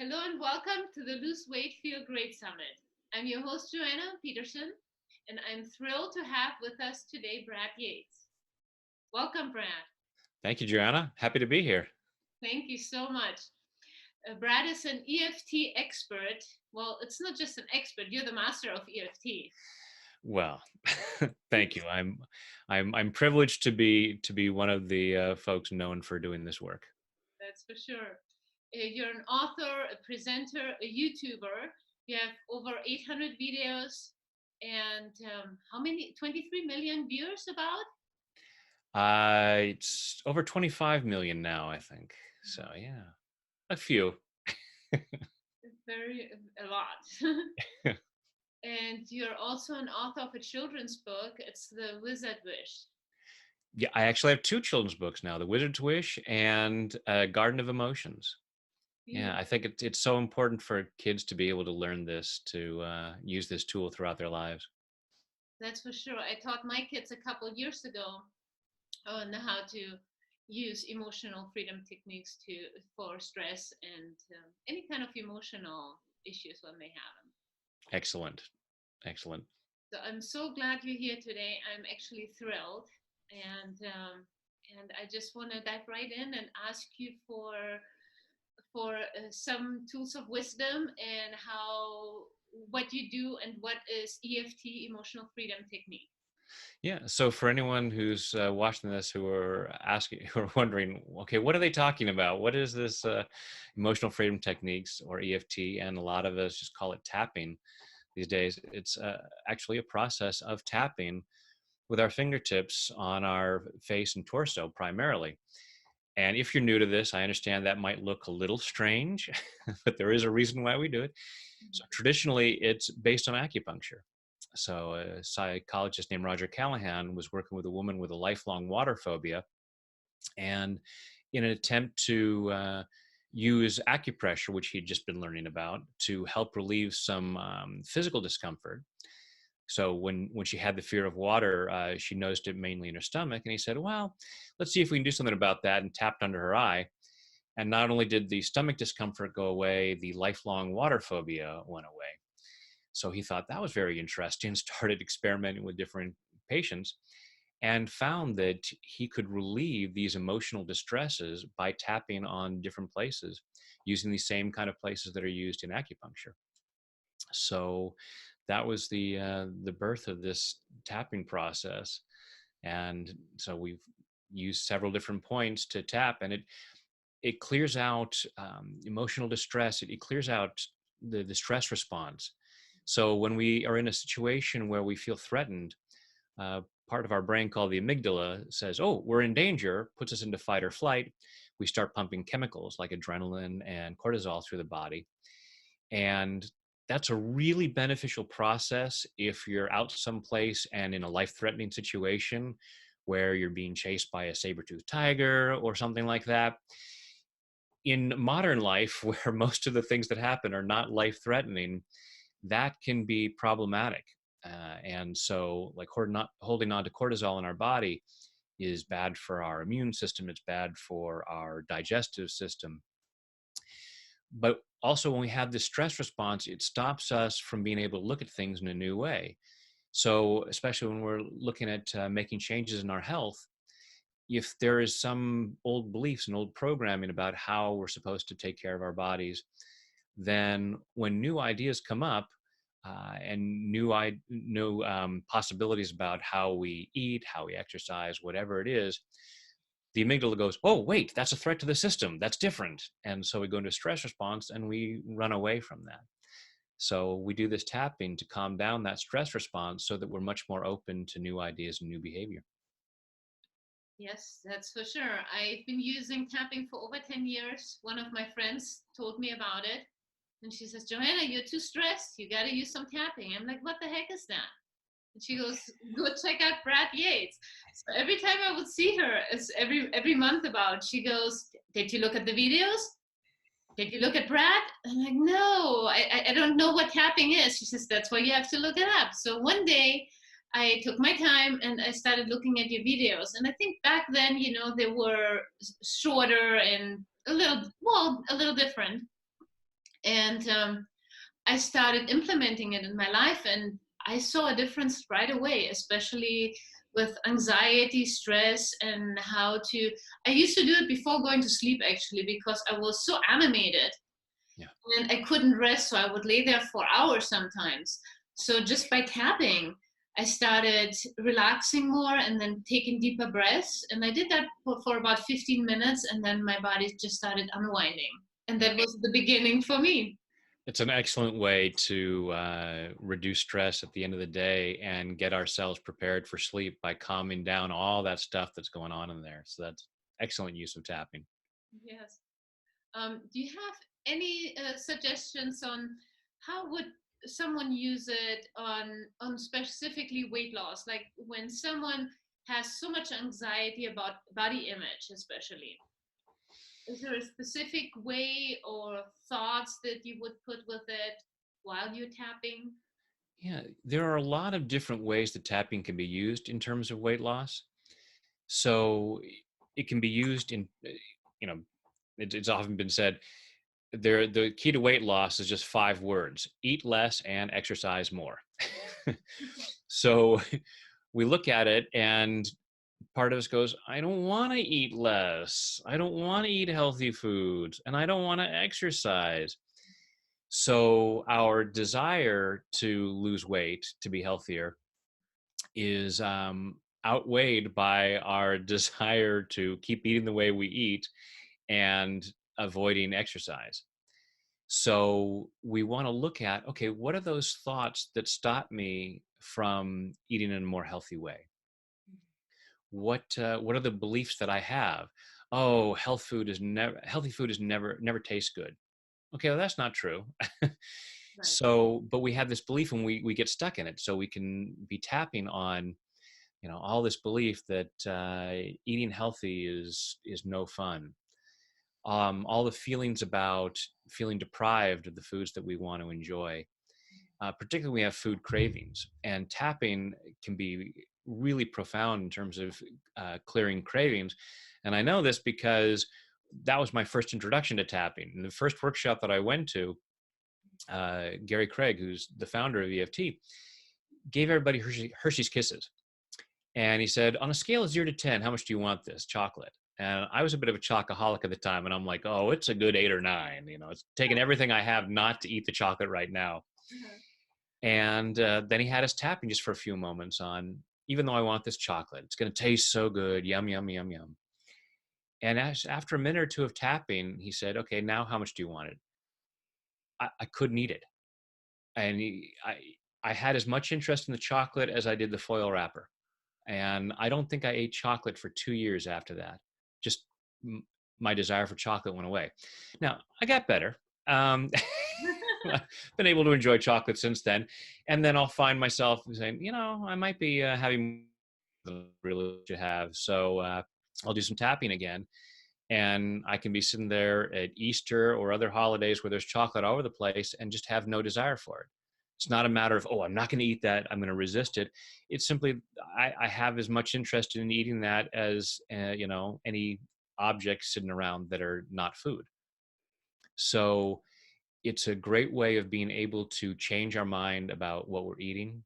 Hello and welcome to the Lose Weight Feel Great Summit. I'm your host, Joanna Peterson, and I'm thrilled to have with us today Brad Yates. Welcome, Brad. Thank you, Joanna. Happy to be here. Thank you so much. Brad is an EFT expert. Well, it's not just an expert, you're the master of EFT. Well, thank you. I'm privileged to be one of the folks known for doing this work. That's for sure. You're an author, a presenter, a YouTuber. You have over 800 videos and how many? 23 million viewers about? It's over 25 million now, I think. So yeah, a few. Very a lot. And you're also an author of a children's book. It's The Wizard Wish. Yeah, I actually have two children's books now: The Wizard's Wish and Garden of Emotions. Yeah, I Beautiful. think it's so important for kids to be able to learn this, to use this tool throughout their lives. That's for sure. I taught my kids a couple years ago on how to use emotional freedom techniques to for stress and any kind of emotional issues when they have them. Excellent, excellent. So I'm so glad you're here today. I'm actually thrilled, and I just want to dive right in and ask you for some tools of wisdom and how what you do and what is EFT, emotional freedom technique. Yeah. So for anyone who's watching this, who are asking, who are wondering, okay, what are they talking about? What is this emotional freedom techniques or EFT? And a lot of us just call it tapping these days. It's actually a process of tapping with our fingertips on our face and torso primarily. And if you're new to this, I understand that might look a little strange, but there is a reason why we do it. So traditionally, it's based on acupuncture. So a psychologist named Roger Callahan was working with a woman with a lifelong water phobia, and in an attempt to use acupressure, which he'd just been learning about, to help relieve some physical discomfort. So when she had the fear of water, she noticed it mainly in her stomach, and he said, "Well, let's see if we can do something about that," and tapped under her eye. And not only did the stomach discomfort go away, the lifelong water phobia went away. So he thought that was very interesting, started experimenting with different patients, and found that he could relieve these emotional distresses by tapping on different places using the same kind of places that are used in acupuncture. So that was the birth of this tapping process. And so we've used several different points to tap, and it clears out emotional distress. It clears out the stress response. So when we are in a situation where we feel threatened, uh, part of our brain called the amygdala says, "Oh, we're in danger," puts us into fight or flight. We start pumping chemicals like adrenaline and cortisol through the body. And that's a really beneficial process if you're out someplace and in a life-threatening situation where you're being chased by a saber-toothed tiger or something like that. In modern life, where most of the things that happen are not life-threatening, that can be problematic. And so, like holding on to cortisol in our body is bad for our immune system. It's bad for our digestive system. But also, when we have this stress response, it stops us from being able to look at things in a new way. So, especially when we're looking at making changes in our health, if there is some old beliefs and old programming about how we're supposed to take care of our bodies, then when new ideas come up and new possibilities about how we eat, how we exercise, whatever it is, the amygdala goes, "Oh, wait, that's a threat to the system. That's different." And so we go into a stress response and we run away from that. So we do this tapping to calm down that stress response so that we're much more open to new ideas and new behavior. Yes, that's for sure. I've been using tapping for over 10 years. One of my friends told me about it. And she says, Joanna, you're too stressed. You got to use some tapping. I'm like, what the heck is that? And she goes, go check out Brad Yates. So every time I would see her, it's every month about, she goes, did you look at the videos? Did you look at Brad? I'm like, no, I don't know what tapping is. She says, that's why you have to look it up. So one day I took my time and I started looking at your videos. And I think back then, they were shorter and a little different. And I started implementing it in my life, and I saw a difference right away, especially with anxiety, stress, and how to. I used to do it before going to sleep actually, because I was so animated Yeah. and I couldn't rest, so I would lay there for hours sometimes. So just by tapping, I started relaxing more and then taking deeper breaths. And I did that for about 15 minutes, and then my body just started unwinding. And Yeah. that was the beginning for me. It's an excellent way to reduce stress at the end of the day and get ourselves prepared for sleep by calming down all that stuff that's going on in there. So that's excellent use of tapping. Yes. Do you have any suggestions on how would someone use it on specifically weight loss? Like when someone has so much anxiety about body image, especially. Is there a specific way or thoughts that you would put with it while you're tapping? Yeah, there are a lot of different ways that tapping can be used in terms of weight loss. So it can be used in, you know, it's often been said there the key to weight loss is just 5 words: eat less and exercise more. So we look at it and part of us goes, I don't want to eat less, I don't want to eat healthy foods, and I don't want to exercise. So our desire to lose weight, to be healthier, is outweighed by our desire to keep eating the way we eat and avoiding exercise. So we want to look at, okay, what are those thoughts that stop me from eating in a more healthy way? What are the beliefs that I have? Oh, healthy food is never tastes good. Okay, well, that's not true. Right. So, but we have this belief and we get stuck in it. So we can be tapping on, all this belief that eating healthy is no fun. All the feelings about feeling deprived of the foods that we want to enjoy. Particularly, we have food cravings, and tapping can be really profound in terms of clearing cravings. And I know this because that was my first introduction to tapping. In the first workshop that I went to, Gary Craig, who's the founder of EFT, gave everybody Hershey's Kisses. And he said, on a scale of 0 to 10, how much do you want this chocolate? And I was a bit of a chocoholic at the time. And I'm like, oh, it's a good 8 or 9. It's taking everything I have not to eat the chocolate right now. Uh-huh. And then he had us tapping just for a few moments on, even though I want this chocolate, it's going to taste so good. Yum, yum, yum, yum. And after a minute or two of tapping, he said, okay, now how much do you want it? I couldn't eat it. And I had as much interest in the chocolate as I did the foil wrapper. And I don't think I ate chocolate for 2 years after that. Just my desire for chocolate went away. Now, I got better. I've been able to enjoy chocolate since then. And then I'll find myself saying, I might be having than I really should have. So I'll do some tapping again. And I can be sitting there at Easter or other holidays where there's chocolate all over the place and just have no desire for it. It's not a matter of, oh, I'm not going to eat that, I'm going to resist it. It's simply, I have as much interest in eating that as, any objects sitting around that are not food. So it's a great way of being able to change our mind about what we're eating.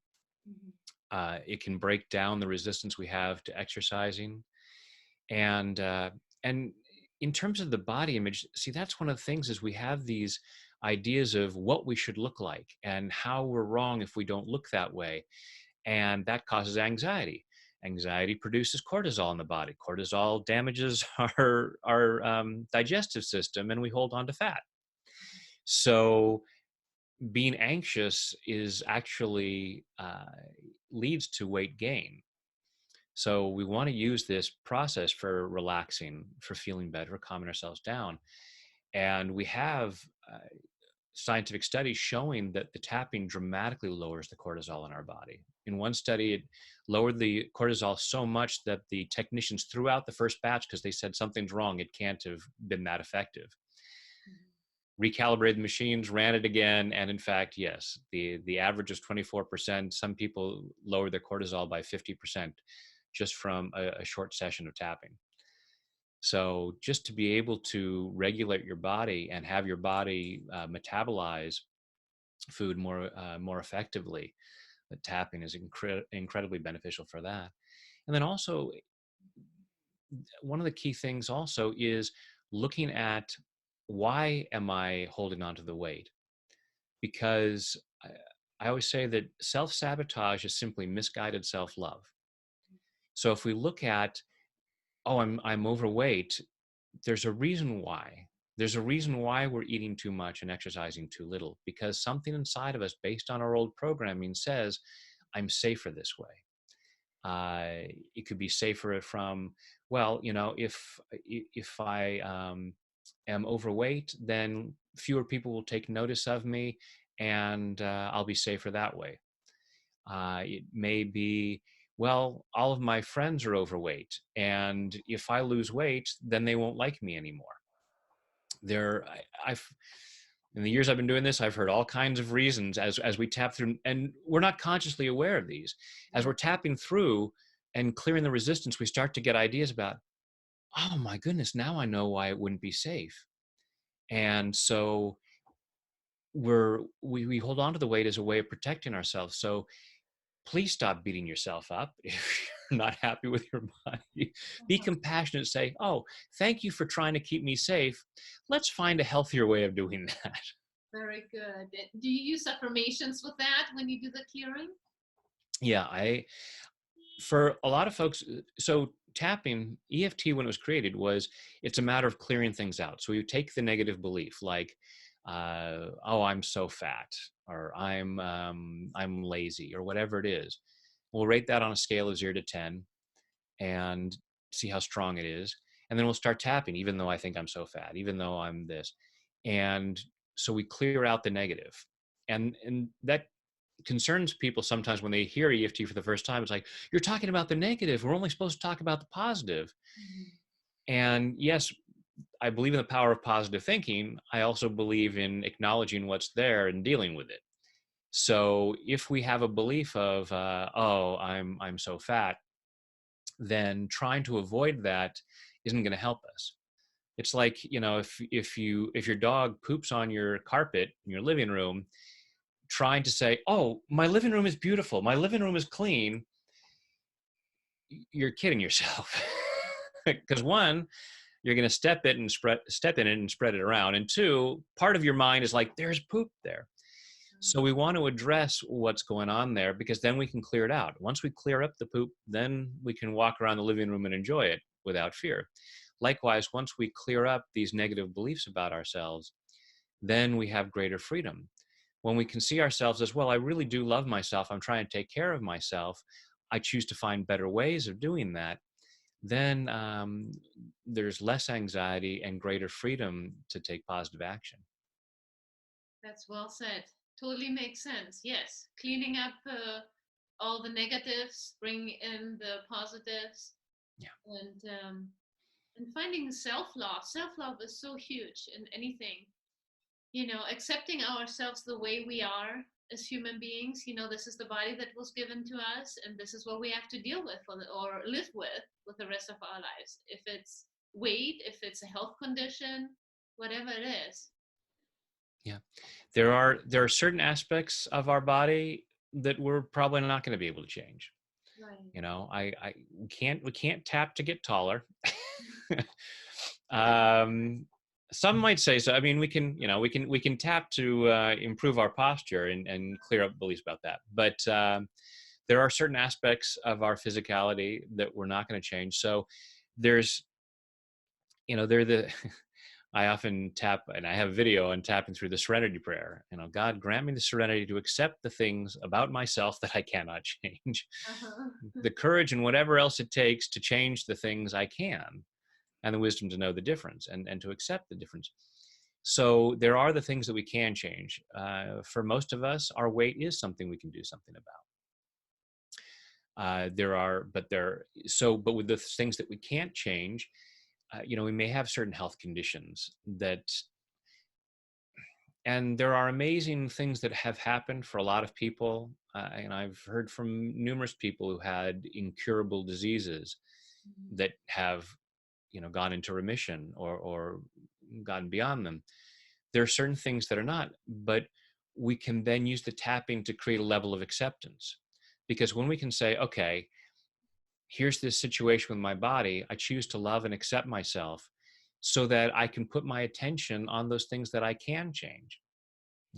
Mhm. It can break down the resistance we have to exercising. And in terms of the body image, see, that's one of the things is we have these ideas of what we should look like and how we're wrong if we don't look that way, and that causes anxiety. Anxiety produces cortisol in the body. Cortisol damages our digestive system, and we hold on to fat. So being anxious is actually leads to weight gain. So we want to use this process for relaxing, for feeling better, calming ourselves down. And we have scientific studies showing that the tapping dramatically lowers the cortisol in our body. In one study, it lowered the cortisol so much that the technicians threw out the first batch because they said something's wrong. It can't have been that effective. Recalibrated the machines, ran it again, and in fact, yes, the average is 24%. Some people lower their cortisol by 50% just from a short session of tapping. So just to be able to regulate your body and have your body metabolize food more effectively, the tapping is incredibly beneficial for that. And then also, one of the key things also is looking at, why am I holding on to the weight? Because I always say that self-sabotage is simply misguided self-love. So if we look at, oh, I'm overweight, there's a reason why. There's a reason why we're eating too much and exercising too little, because something inside of us, based on our old programming, says, I'm safer this way. It could be safer from, well, if I am overweight, then fewer people will take notice of me, and I'll be safer that way. It may be, well, all of my friends are overweight, and if I lose weight, then they won't like me anymore. I've in the years I've been doing this, I've heard all kinds of reasons as we tap through, and we're not consciously aware of these. As we're tapping through and clearing the resistance, we start to get ideas about, oh my goodness, now I know why it wouldn't be safe. And so we hold on to the weight as a way of protecting ourselves. So please stop beating yourself up if you're not happy with your body. Be compassionate. Say, oh, thank you for trying to keep me safe. Let's find a healthier way of doing that. Very good. Do you use affirmations with that when you do the clearing? Yeah, for a lot of folks, so tapping, EFT, when it was created, it's a matter of clearing things out. So you take the negative belief, like, oh, I'm so fat, or I'm lazy, or whatever it is. We'll rate that on a scale of 0 to 10 and see how strong it is. And then we'll start tapping, even though I think I'm so fat, even though I'm this. And so we clear out the negative. And that concerns people sometimes when they hear EFT for the first time. It's like, you're talking about the negative. We're only supposed to talk about the positive. Mm-hmm. And yes, I believe in the power of positive thinking. I also believe in acknowledging what's there and dealing with it. So if we have a belief of, oh, I'm so fat, then trying to avoid that isn't going to help us. It's like, if your dog poops on your carpet in your living room, trying to say, oh, my living room is beautiful, my living room is clean, you're kidding yourself. Because one, you're going to step in it and spread it around, and two, part of your mind is like, there's poop there. So we want to address what's going on there, because then we can clear it out. Once we clear up the poop, then we can walk around the living room and enjoy it without fear. Likewise, once we clear up these negative beliefs about ourselves, then we have greater freedom. When we can see ourselves as, well, I really do love myself, I'm trying to take care of myself, I choose to find better ways of doing that, then there's less anxiety and greater freedom to take positive action. That's well said. Totally makes sense. Yes. Cleaning up all the negatives, bring in the positives, Yeah. And finding self-love. Self-love is so huge in anything. Accepting ourselves the way we are as human beings. This is the body that was given to us, and this is what we have to deal with or live with the rest of our lives. If it's weight, if it's a health condition, whatever it is. Yeah, there are certain aspects of our body that we're probably not going to be able to change. Right. I we can't tap to get taller. um, some might say so. I mean, we can tap to improve our posture and clear up beliefs about that. But there are certain aspects of our physicality that we're not going to change. So there's, they're the I often tap, and I have a video on tapping through the serenity prayer. God, grant me the serenity to accept the things about myself that I cannot change, Uh-huh. the courage and whatever else it takes to change the things I can, and the wisdom to know the difference and to accept the difference. So there are the things that we can change. For most of us, our weight is something we can do something about. But with the things that we can't change, we may have certain health conditions and there are amazing things that have happened for a lot of people. And I've heard from numerous people who had incurable diseases that have gone into remission or gotten beyond them. There are certain things that are not, but we can then use the tapping to create a level of acceptance. Because when we can say, okay, here's this situation with my body, I choose to love and accept myself so that I can put my attention on those things that I can change.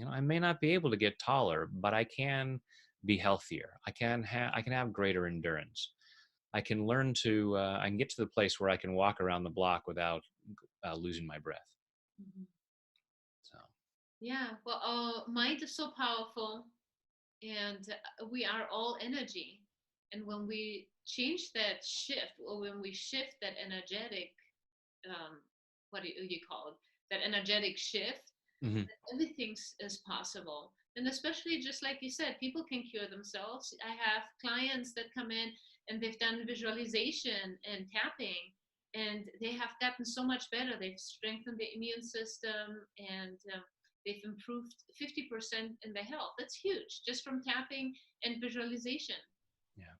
I may not be able to get taller, but I can be healthier. I can have greater endurance. I can learn to, I can get to the place where I can walk around the block without losing my breath. Mhm. So, Yeah, well, our mind is so powerful, and we are all energy. And when we change that shift, or when we shift that energetic, um, what do you call it? That energetic shift, mhm. everything is possible. And especially, just like you said, people can cure themselves. I have clients that come in and they've done visualization and tapping, and they have gotten so much better. They've strengthened the immune system, and they've improved 50% in their health. That's huge, just from tapping and visualization. Yeah.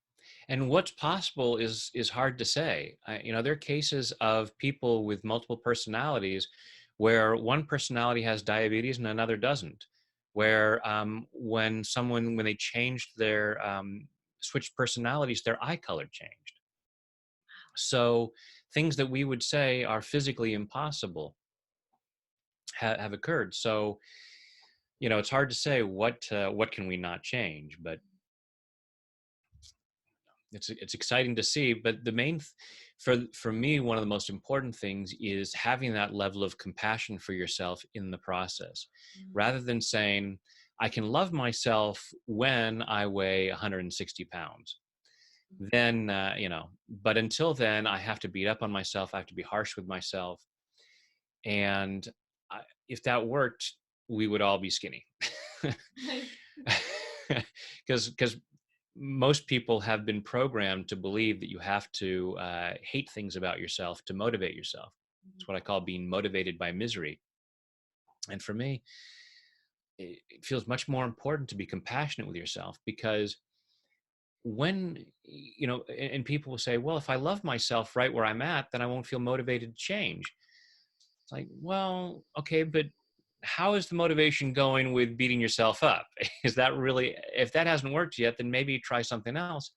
And what's possible is hard to say. There are cases of people with multiple personalities where one personality has diabetes and another doesn't. Where when they changed their switched personalities, their eye color changed. So things that we would say are physically impossible have occurred. So it's hard to say what can we not change, but it's exciting to see. But the main for me, one of the most important things is having that level of compassion for yourself in the process, Mm-hmm. rather than saying I can love myself when I weigh 160 pounds. Then but until then I have to beat up on myself, I have to be harsh with myself. And if that worked, we would all be skinny. Because most people have been programmed to believe that you have to hate things about yourself to motivate yourself. It's what I call being motivated by misery. And for me, it feels much more important to be compassionate with yourself, because when and people will say, well, if I love myself right where I'm at, then I won't feel motivated to change. It's like, well, okay, but how is the motivation going with beating yourself up? Is that really, if that hasn't worked yet, then maybe try something else.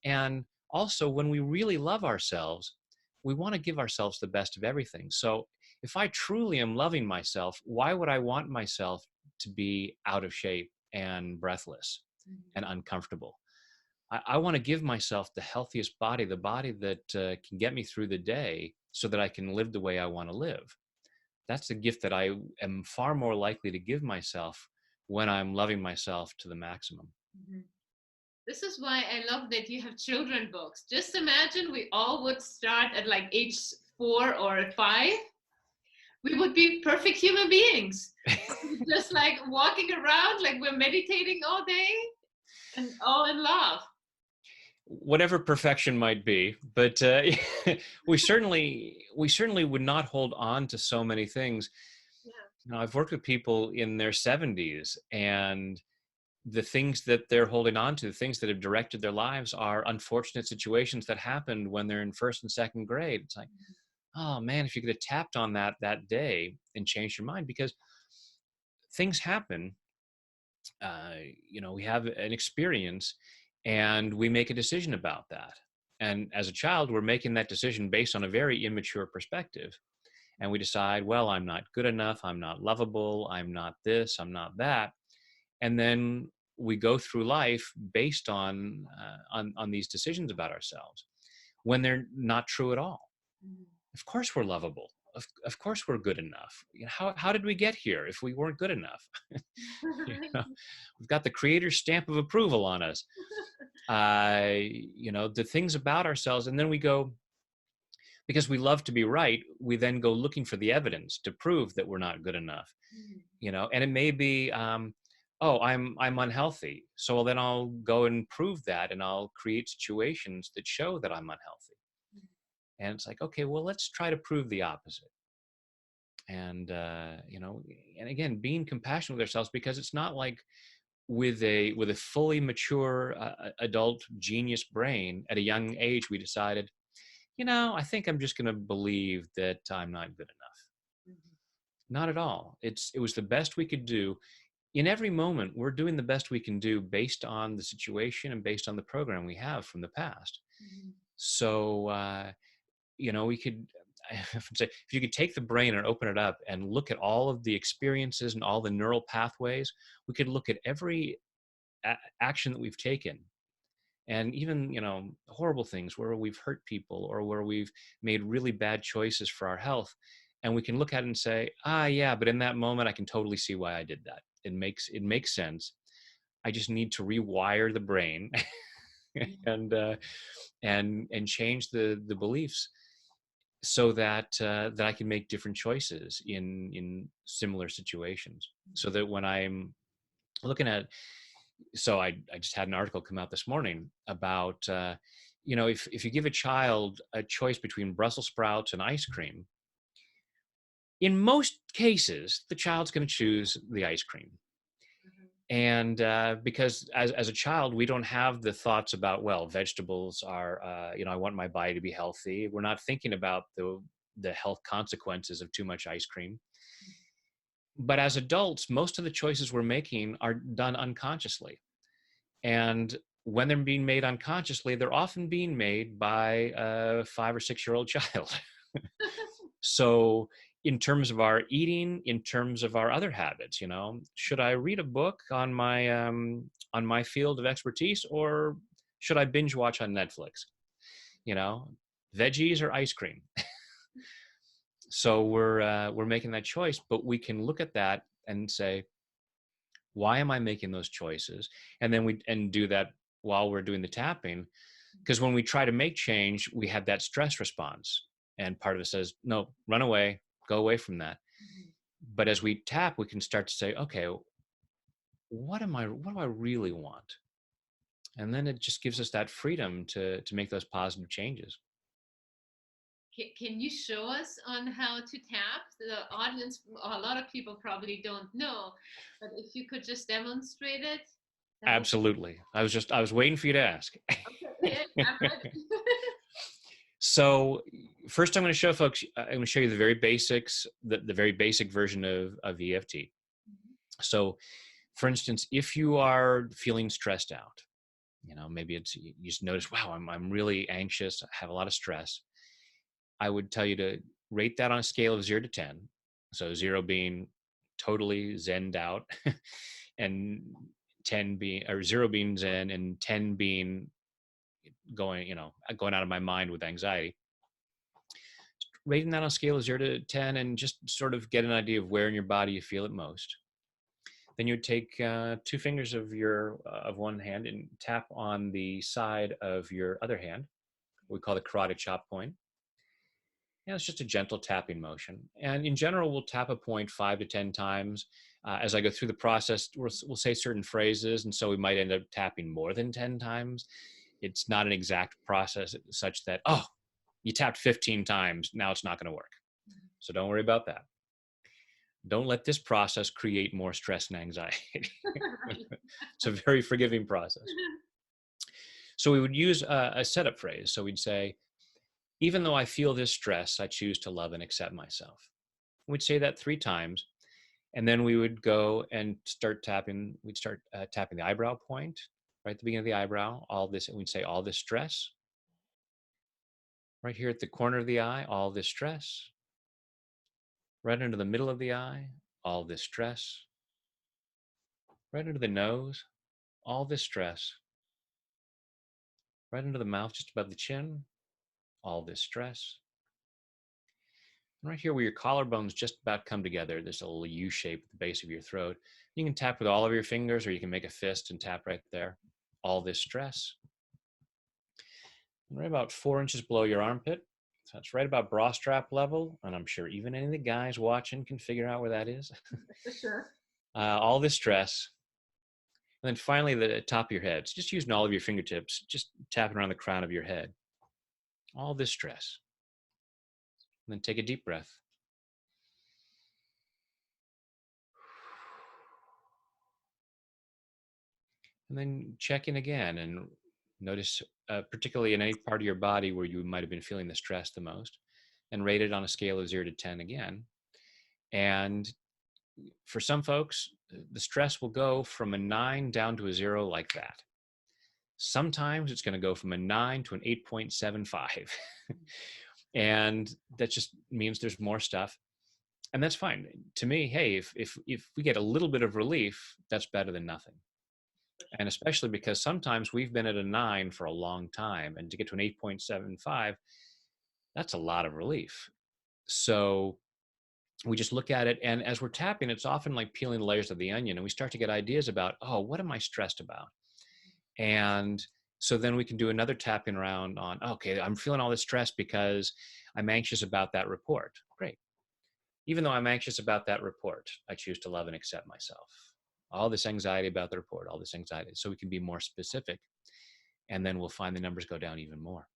And also, when we really love ourselves, we want to give ourselves the best of everything. So if I truly am loving myself, why would I want myself to be out of shape and breathless and uncomfortable? I want to give myself the healthiest body, the body that can get me through the day so that I can live the way I want to live. That's the gift that I am far more likely to give myself when I'm loving myself to the maximum. Mm-hmm. This is why I love that you have children books. Just imagine we all would start at like age 4 or 5. We would be perfect human beings. Just like walking around like we're meditating all day and all in love. Whatever perfection might be, but we certainly would not hold on to so many things. Yeah. I've worked with people in their 70s, and the things that they're holding on to, the things that have directed their lives, are unfortunate situations that happened when they're in first and second grade. It's like, oh man, if you could have tapped on that day and changed your mind. Because things happen, uh, we have an experience and we make a decision about that. And as a child, we're making that decision based on a very immature perspective. And we decide, well, I'm not good enough, I'm not lovable, I'm not this, I'm not that. And then we go through life based on these decisions about ourselves when they're not true at all. Mhm. Of course we're lovable. Of course we're good enough. How did we get here if we weren't good enough? you know, we've got the creator's stamp of approval on us. The things about ourselves, and then we go, because we love to be right, we then go looking for the evidence to prove that we're not good enough. And it may be, oh, I'm unhealthy, so well, then I'll go and prove that, and I'll create situations that show that I'm unhealthy. And it's like, okay, well, let's try to prove the opposite. And and again, being compassionate with ourselves, because it's not like with a fully mature adult genius brain at a young age we decided, I think I'm just going to believe that I'm not good enough. Mhm. Not at all. It was the best we could do. In every moment, we're doing the best we can do based on the situation and based on the program we have from the past. Mhm. So, we could, I often say, if you could take the brain and open it up and look at all of the experiences and all the neural pathways, we could look at every action that we've taken, and even horrible things where we've hurt people or where we've made really bad choices for our health, and we can look at it and say, yeah, but in that moment I can totally see why I did that. It makes sense. I just need to rewire the brain and change the beliefs so that I can make different choices in similar situations, so that when I'm looking at, so I just had an article come out this morning about if you give a child a choice between Brussels sprouts and ice cream, in most cases the child's going to choose the ice cream. Mhm. And because as a child we don't have the thoughts about, well, vegetables are I want my body to be healthy. We're not thinking about the health consequences of too much ice cream. But as adults, most of the choices we're making are done unconsciously. And when they're being made unconsciously, they're often being made by a 5 or 6 year old child. So, in terms of our eating, in terms of our other habits, should I read a book on my field of expertise, or should I binge watch on Netflix? You know, Veggies or ice cream. So we're making that choice, but we can look at that and say, why am I making those choices? And then we do that while we're doing the tapping, because when we try to make change, we have that stress response, and part of it says, no, run away, go away from that. Mhm. But as we tap, we can start to say, okay, what do I really want? And then it just gives us that freedom to make those positive changes. Can you show us on how to tap? The audience, a lot of people probably don't know, but if you could just demonstrate it, that would Absolutely. I was waiting for you to ask. be it. I'm ready. So first I'm going to show folks, I'm going to show you the very basics, the very basic version of EFT. So for instance, if you are feeling stressed out, maybe you just notice, wow, I'm really anxious, I have a lot of stress. I would tell you to rate that on a scale of 0 to 10. So 0 being totally zenned out, and 10 being, or 0 being zen, and 10 being going out of my mind with anxiety. Rating that on a scale of 0 to 10, and just sort of get an idea of where in your body you feel it most. Then you would take 2 fingers of one hand and tap on the side of your other hand. We call the karate chop point. Yeah, it's just a gentle tapping motion. And in general, we'll tap a point 5 to 10 times. As I go through the process, we'll say certain phrases, and so we might end up tapping more than 10 times. It's not an exact process such that, oh, you tapped 15 times, now it's not going to work. So don't worry about that. Don't let this process create more stress and anxiety. Right. It's a very forgiving process. So we would use a setup phrase. So we'd say, even though I feel this stress, I choose to love and accept myself. We'd say that 3 times. And then we would go and start tapping. We'd start tapping the eyebrow point, right at the beginning of the eyebrow. All this, and we'd say, all this stress. Right here at the corner of the eye, all this stress. Right under the middle of the eye, all this stress. Right under the nose, all this stress. Right under the mouth, just above the chin, all this stress. And right here where your collarbones just about come together, there's a little U shape at the base of your throat. You can tap with all of your fingers, or you can make a fist and tap right there. All this stress. And right about 4 inches below your armpit. So it's right about bra strap level. And I'm sure even any of the guys watching can figure out where that is. For sure. All this stress. And then finally, the top of your head. So just using all of your fingertips, just tapping around the crown of your head. All this stress. And then take a deep breath. And then check in again and Notice, particularly in any part of your body where you might have been feeling the stress the most, and rate it on a scale of 0 to 10 again. And for some folks, the stress will go from a 9 down to a 0 like that. Sometimes it's going to go from a 9 to an 8.75. And that just means there's more stuff. And that's fine. To me, hey, if we get a little bit of relief, that's better than nothing. And especially because sometimes we've been at a 9 for a long time, and to get to an 8.75, that's a lot of relief. So we just look at it, and as we're tapping, it's often like peeling layers of the onion, and we start to get ideas about, oh, what am I stressed about? And so then we can do another tapping around on, okay, I'm feeling all this stress because I'm anxious about that report. Great. Even though I'm anxious about that report, I choose to love and accept myself. All this anxiety about the report, all this anxiety. So we can be more specific, and then we'll find the numbers go down even more.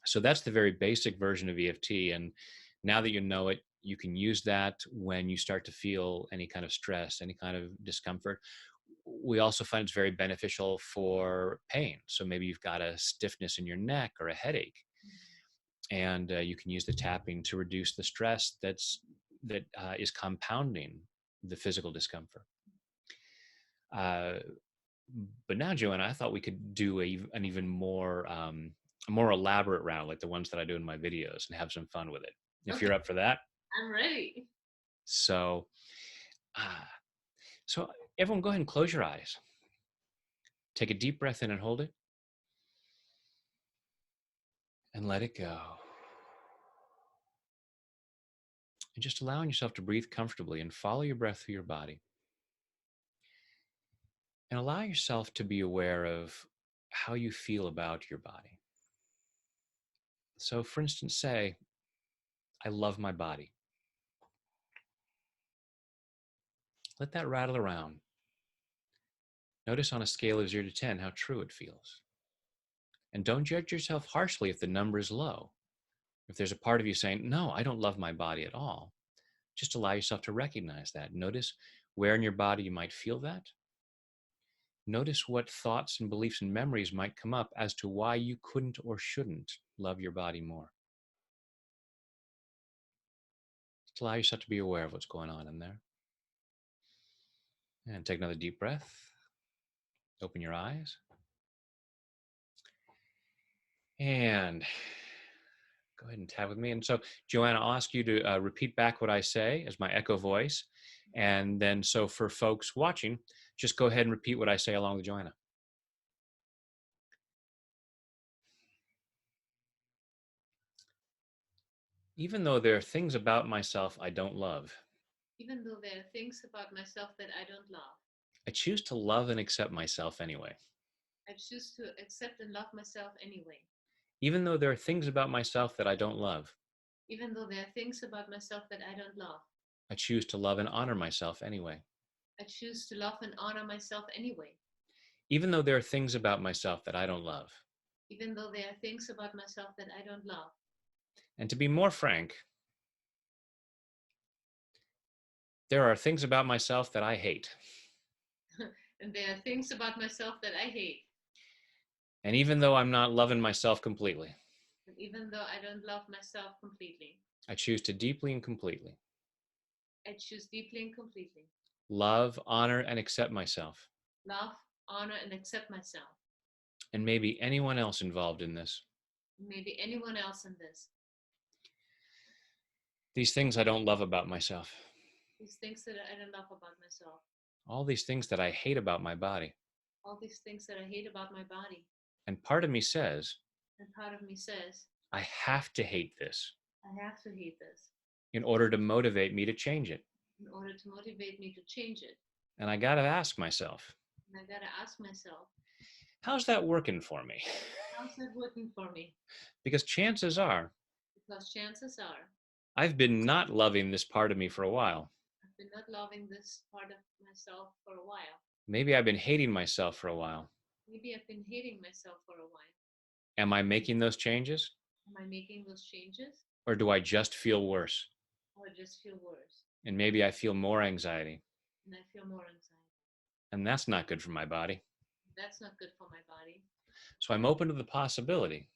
So that's the very basic version of EFT. And now that you know it, you can use that when you start to feel any kind of stress, any kind of discomfort. We also find it's very beneficial for pain. So maybe you've got a stiffness in your neck or a headache, and you can use the tapping to reduce the stress that is compounding the physical discomfort. But now, Joanna, I thought we could do an even more elaborate round, like the ones that I do in my videos, and have some fun with it. If you're up for that. I'm ready. So, so everyone, go ahead and close your eyes. Take a deep breath in and hold it, and let it go. And just allowing yourself to breathe comfortably and follow your breath through your body. And allow yourself to be aware of how you feel about your body. So, for instance, say, I love my body. Let that rattle around. Notice on a scale of 0 to 10 how true it feels. And don't judge yourself harshly if the number is low. If there's a part of you saying, no, I don't love my body at all, just allow yourself to recognize that. Notice where in your body you might feel that. Notice what thoughts and beliefs and memories might come up as to why you couldn't or shouldn't love your body more. Just allow yourself to be aware of what's going on in there. And take another deep breath. Open your eyes. And go ahead and tap with me. And so, Joanna, I'll ask you to repeat back what I say as my echo voice. And then, so for folks watching, just go ahead and repeat what I say along with Joanna. Even though there are things about myself I don't love, Even though there are things about myself that I don't love, I choose to love and accept myself anyway. I choose to accept and love myself anyway. Even though there are things about myself that I don't love, Even though there are things about myself that I don't love, I choose to love and honor myself anyway. I choose to love and honor myself anyway. Even though there are things about myself that I don't love. Even though there are things about myself that I don't love. And to be more frank, there are things about myself that I hate. And there are things about myself that I hate. And even though I'm not loving myself completely, And even though I don't love myself completely, I choose to deeply and completely I choose deeply and completely love, honor, and accept myself. love, honor, and accept myself. And maybe anyone else involved in this. Maybe anyone else in this. These things I don't love about myself. These things that I don't love about myself. All these things that I hate about my body. All these things that I hate about my body. And part of me says, And part of me says, I have to hate this I have to hate this in order to motivate me to change it. in order to motivate me to change it. And I got to ask myself, And I gotta ask myself, how's that working for me? how's that working for me? Because chances are, Because chances are, I've been not loving this part of me for a while. I've been not loving this part of myself for a while. Maybe I've been hating myself for a while. Maybe I've been hating myself for a while. Am I making those changes? Am I making those changes? Or do I just feel worse? Or just feel worse? And maybe I feel more anxiety. And I feel more anxiety. And that's not good for my body. That's not good for my body. So I'm open to the possibility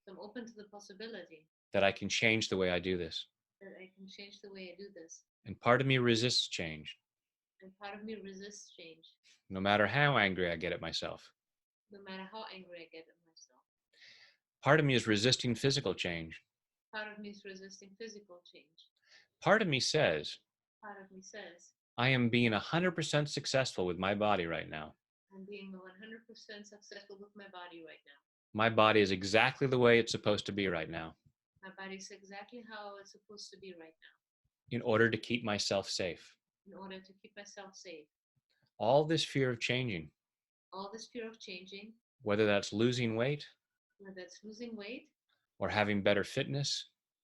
So I'm open to the possibility that I can change the way I do this. that I can change the way I do this. And part of me resists change, And part of me resists change, no matter how angry I get at myself. no matter how angry I get at myself. Part of me is resisting physical change. Part of me is resisting physical change. Part of me says, Part of me says, I am being 100% successful with my body right now. I'm being 100% successful with my body right now. My body is exactly the way it's supposed to be right now My body's exactly how it's supposed to be right now in order to keep myself safe. in order to keep myself safe. All this fear of changing, All this fear of changing, whether that's losing weight whether it's losing weight or having better fitness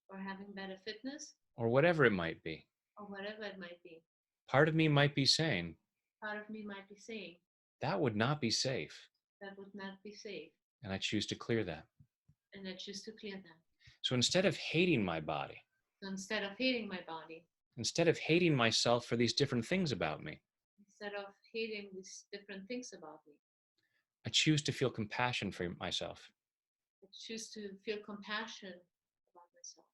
or having better fitness or whatever it might be, or whatever it might be, part of me might be saying, part of me might be saying, that would not be safe. that would not be safe. And I choose to clear that. And I choose to clear that. So instead of hating my body, So instead of hating my body, instead of hating myself for these different things about me, instead of hating these different things about me, I choose to feel compassion for myself. I choose to feel compassion about myself.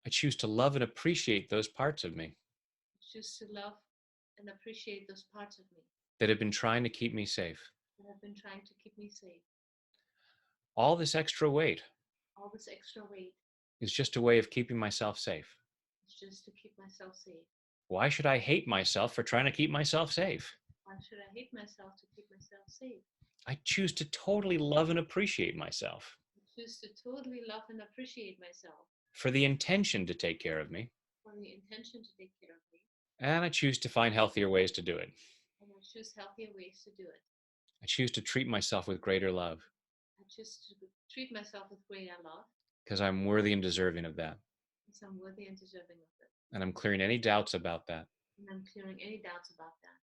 I choose to love and appreciate those parts of me I choose to love and appreciate those parts of me that have been trying to keep me safe. that have been trying to keep me safe. All this extra weight All this extra weight is just a way of keeping myself safe. is just to keep myself safe. Why should I hate myself for trying to keep myself safe? Why should I hate myself to keep myself safe? I choose to totally love and appreciate myself I choose to totally love and appreciate myself for the intention to take care of me, for the intention to take care of me. and I choose to find healthier ways to do it. And I choose healthier ways to do it. I choose to treat myself with greater love I choose to treat myself with greater love because I'm worthy and deserving of that. because I'm worthy and deserving of it. And I'm clearing any doubts about that, And I'm clearing any doubts about that,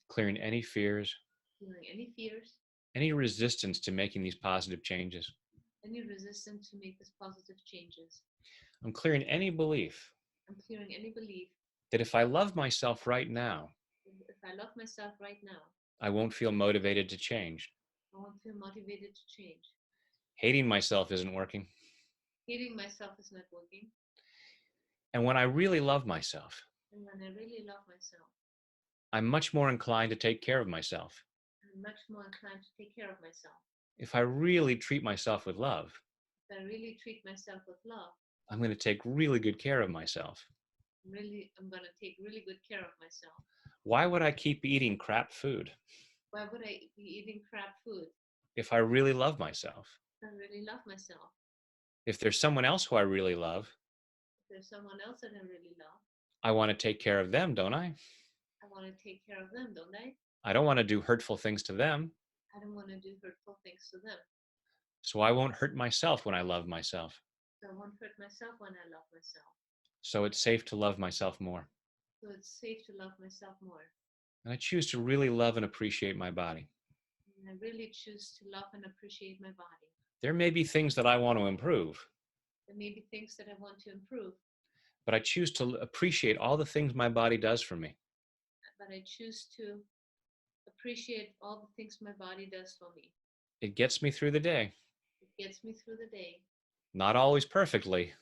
clearing any fears, clearing any fears, any resistance to making these positive changes. any resistance to make these positive changes. I'm clearing any belief I'm clearing any belief that if I love myself right now, that if I love myself right now, I won't feel motivated to change. I won't feel motivated to change. Hating myself isn't working. Hating myself is not working. And when I really love myself, And when I really love myself, I'm much more inclined to take care of myself. I'm much more inclined to take care of myself. If I really treat myself with love, If I really treat myself with love, I'm going to take really good care of myself. I'm going to take really good care of myself. Why would I keep eating crap food Why would I be eating crap food if I really love myself? if I really love myself? If there's someone else who I really love, If there's someone else that I really love, I want to take care of them, don't I? I want to take care of them, don't I? I don't want to do hurtful things to them. I don't want to do hurtful things to them. So I won't hurt myself when I love myself. So I won't hurt myself when I love myself. So it's safe to love myself more. So it's safe to love myself more. And I choose to really love and appreciate my body. And I really choose to love and appreciate my body. There may be things that I want to improve, There may be things that I want to improve, but I choose to appreciate all the things my body does for me. but I choose to appreciate all the things my body does for me. It gets me through the day. It gets me through the day. Not always perfectly,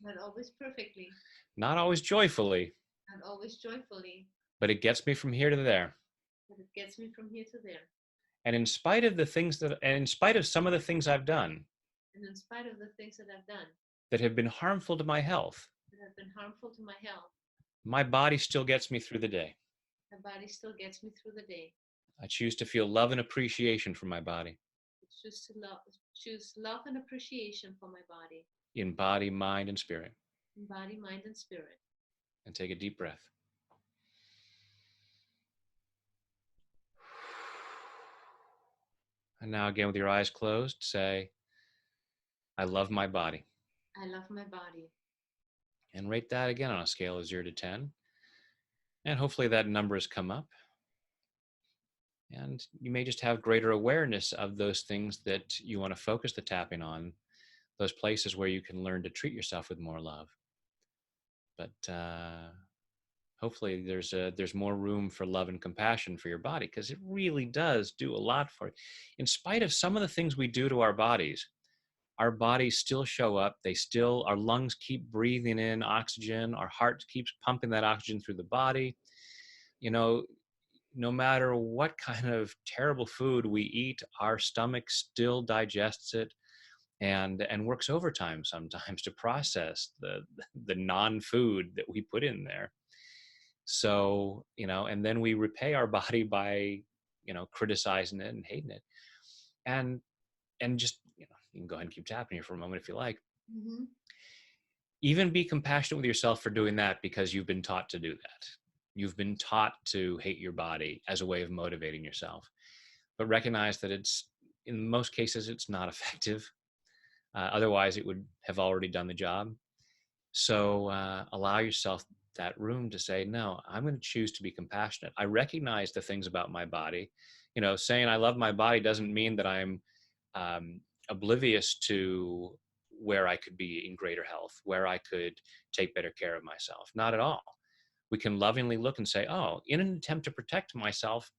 Not always perfectly, not always joyfully, not always joyfully, but it gets me from here to there. but it gets me from here to there. And in spite of some of the things I've done And in spite of the things that I've done that have been harmful to my health, that have been harmful to my health, my body still gets me through the day. my body still gets me through the day. I choose to feel love and appreciation for my body I choose love and appreciation for my body, in body, mind, and spirit. in body, mind, and spirit. And take a deep breath. And now again with your eyes closed, say, I love my body. I love my body. And rate that again on a scale of 0 to 10. And hopefully that number has come up. And you may just have greater awareness of those things that you want to focus the tapping on, those places where you can learn to treat yourself with more love. But hopefully there's more room for love and compassion for your body, because it really does do a lot for it. In spite of some of the things we do to our bodies still show up. Our lungs keep breathing in oxygen. Our heart keeps pumping that oxygen through the body. You know, no matter what kind of terrible food we eat, our stomach still digests it and works overtime sometimes to process the non-food that we put in there. So, and then we repay our body by, criticizing it and hating it. And just, you can go ahead and keep tapping here for a moment if you like. Mm-hmm. Even be compassionate with yourself for doing that, because you've been taught to do that. You've been taught to hate your body as a way of motivating yourself. But recognize that in most cases, it's not effective. Otherwise, it would have already done the job. So allow yourself that room to say, no, I'm going to choose to be compassionate. I recognize the things about my body. Saying I love my body doesn't mean that I'm oblivious to where I could be in greater health, where I could take better care of myself. Not at all. We can lovingly look and say, oh, in an attempt to protect myself,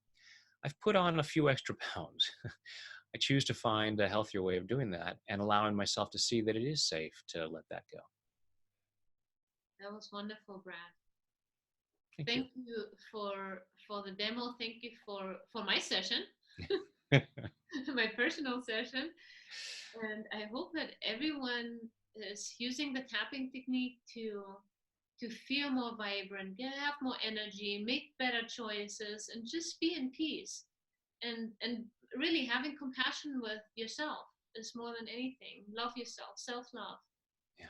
I've put on a few extra pounds. I choose to find a healthier way of doing that and allowing myself to see that it is safe to let that go. That was wonderful, Brad. Thank you for the demo. Thank you for my session, my personal session. And I hope that everyone is using the tapping technique to feel more vibrant, have more energy, make better choices, and just be in peace. And really having compassion with yourself is more than anything. Love yourself, self-love. Yeah.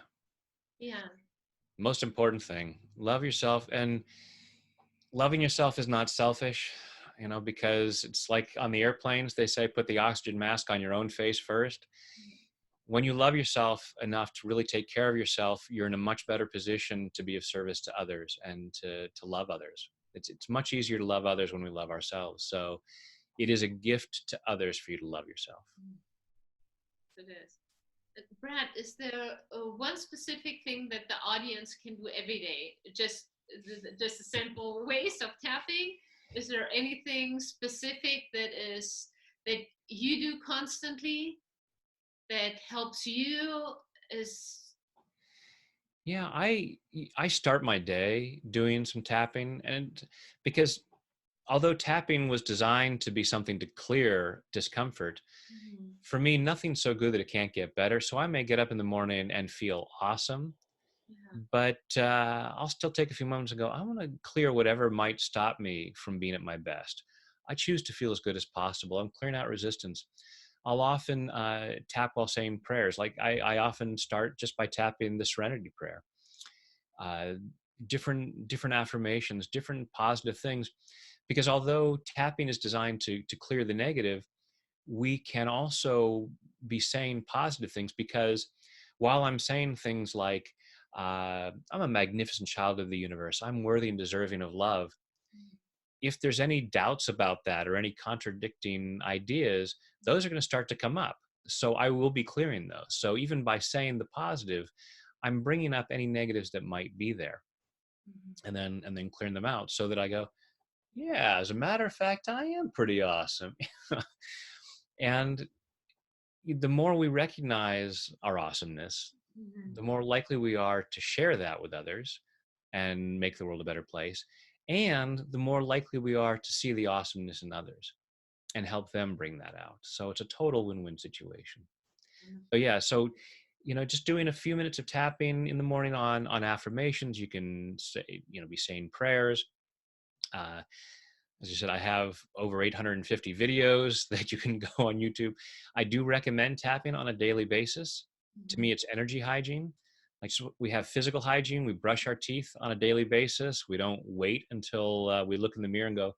Yeah. Most important thing, love yourself. And loving yourself is not selfish, because it's like on the airplanes, they say, put the oxygen mask on your own face first. When you love yourself enough to really take care of yourself, you're in a much better position to be of service to others and to love others. It's much easier to love others when we love ourselves. So it is a gift to others for you to love yourself. It is. Brad, is there one specific thing that the audience can do every day? Just a simple ways of tapping? Is there anything specific that you do constantly that helps you? Yeah, I start my day doing some tapping, and because although tapping was designed to be something to clear discomfort, for me, nothing's so good that it can't get better. So I may get up in the morning and feel awesome, but I'll still take a few moments and go, I want to clear whatever might stop me from being at my best. I choose to feel as good as possible. I'm clearing out resistance. I'll often tap while saying prayers. Like I often start just by tapping the Serenity Prayer. Different affirmations, different positive things, because although tapping is designed to clear the negative, we can also be saying positive things, because while I'm saying things like, I'm a magnificent child of the universe, I'm worthy and deserving of love, if there's any doubts about that or any contradicting ideas, those are going to start to come up. So I will be clearing those. So even by saying the positive, I'm bringing up any negatives that might be there, and then clearing them out, so that I go, yeah, as a matter of fact, I am pretty awesome. And the more we recognize our awesomeness, the more likely we are to share that with others and make the world a better place. And the more likely we are to see the awesomeness in others and help them bring that out. So it's a total win-win situation. So yeah, so just doing a few minutes of tapping in the morning on affirmations. You can say, be saying prayers. As you said, I have over 850 videos that you can go on YouTube. I do recommend tapping on a daily basis. To me, it's energy hygiene. Like, so we have physical hygiene. We brush our teeth on a daily basis. We don't wait until we look in the mirror and go,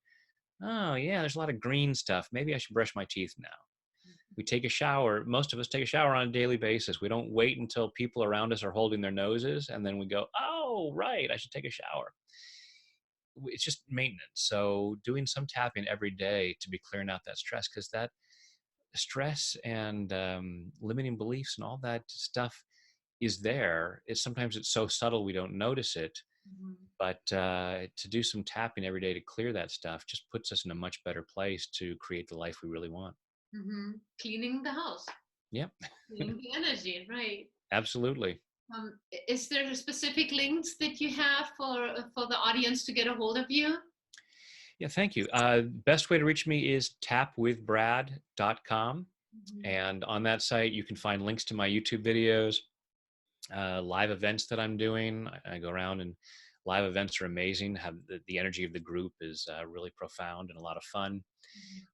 oh yeah, there's a lot of green stuff. Maybe I should brush my teeth now. We take a shower. Most of us take a shower on a daily basis. We don't wait until people around us are holding their noses and then we go, oh, right, I should take a shower. It's just maintenance. So doing some tapping every day to be clearing out that stress, because that stress and limiting beliefs and all that stuff is there. Sometimes it's so subtle we don't notice it, But to do some tapping every day to clear that stuff just puts us in a much better place to create the life we really want. Cleaning the house, Yep. cleaning the energy, right? Absolutely. Is there specific links that you have for the audience to get a hold of you? Yeah, thank you. Best way to reach me is tapwithbrad.com. And on that site, you can find links to my YouTube videos, live events that I'm doing. I go around, and live events are amazing. Have the energy of the group is really profound and a lot of fun.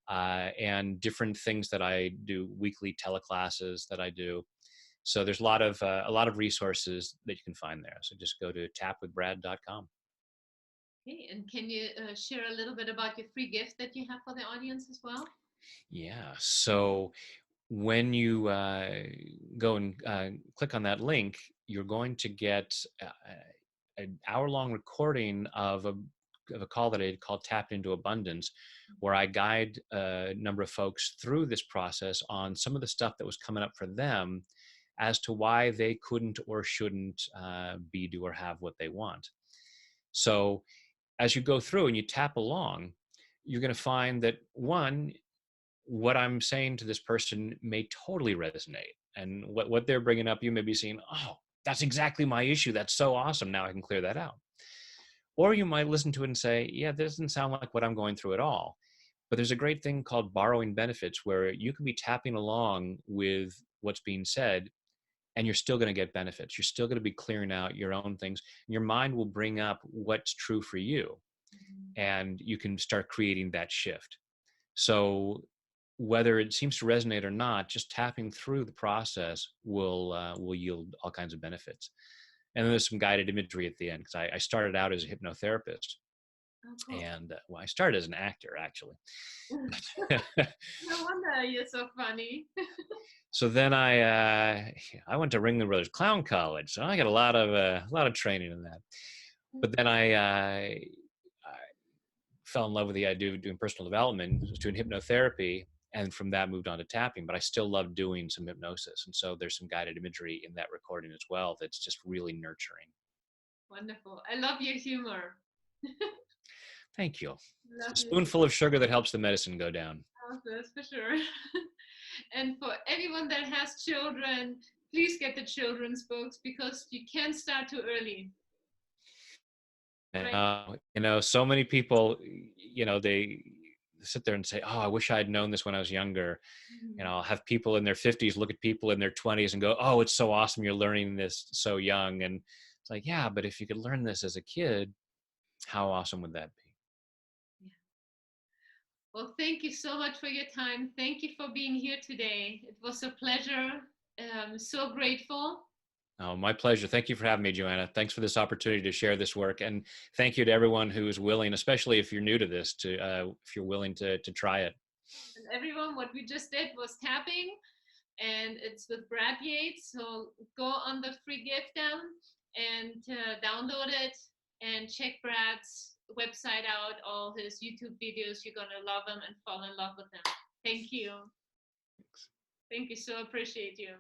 And different things that I do, weekly teleclasses that I do. So there's a lot of resources that you can find there. So just go to tapwithbrad.com. Okay, and can you share a little bit about your free gift that you have for the audience as well? Yeah. So when you go and click on that link, you're going to get an hour-long recording of a call that I did called Tapped into Abundance, where I guide a number of folks through this process on some of the stuff that was coming up for them as to why they couldn't or shouldn't be, do, or have what they want. So as you go through and you tap along, you're going to find that one, what I'm saying to this person may totally resonate. And what they're bringing up, you may be saying, oh, that's exactly my issue. That's so awesome. Now I can clear that out. Or you might listen to it and say, yeah, this doesn't sound like what I'm going through at all. But there's a great thing called borrowing benefits, where you can be tapping along with what's being said, and you're still going to get benefits. You're still going to be clearing out your own things. Your mind will bring up what's true for you, and you can start creating that shift. So whether it seems to resonate or not, just tapping through the process will yield all kinds of benefits. And then there's some guided imagery at the end, because I started out as a hypnotherapist. Oh, cool. And well, I started as an actor, actually. No wonder you're so funny. So then I went to Ringling Brothers Clown College, so I got a lot of training in that. But then I fell in love with the idea of doing personal development, was doing hypnotherapy, and from that moved on to tapping. But I still love doing some hypnosis, and so there's some guided imagery in that recording as well that's just really nurturing. Wonderful. I love your humor. Thank you. Love It's a you. spoonful of sugar that helps the medicine go down. Oh, that's for sure. And for everyone that has children, please get the children's books, because you can't start too early. Right. So many people, they sit there and say, oh, I wish I had known this when I was younger. I'll have people in their 50s look at people in their 20s and go, oh, it's so awesome you're learning this so young. And it's like, yeah, but if you could learn this as a kid, how awesome would that be? Yeah. Well, thank you so much for your time. Thank you for being here today. It was a pleasure. So grateful. Oh, my pleasure. Thank you for having me, Joanna. Thanks for this opportunity to share this work. And thank you to everyone who is willing, especially if you're new to this, if you're willing to try it. And everyone, what we just did was tapping, and it's with Brad Yates. So go on the free gift down and download it and check Brad's website out, all his YouTube videos. You're going to love him and fall in love with him. Thank you. Thanks. Thank you. So appreciate you.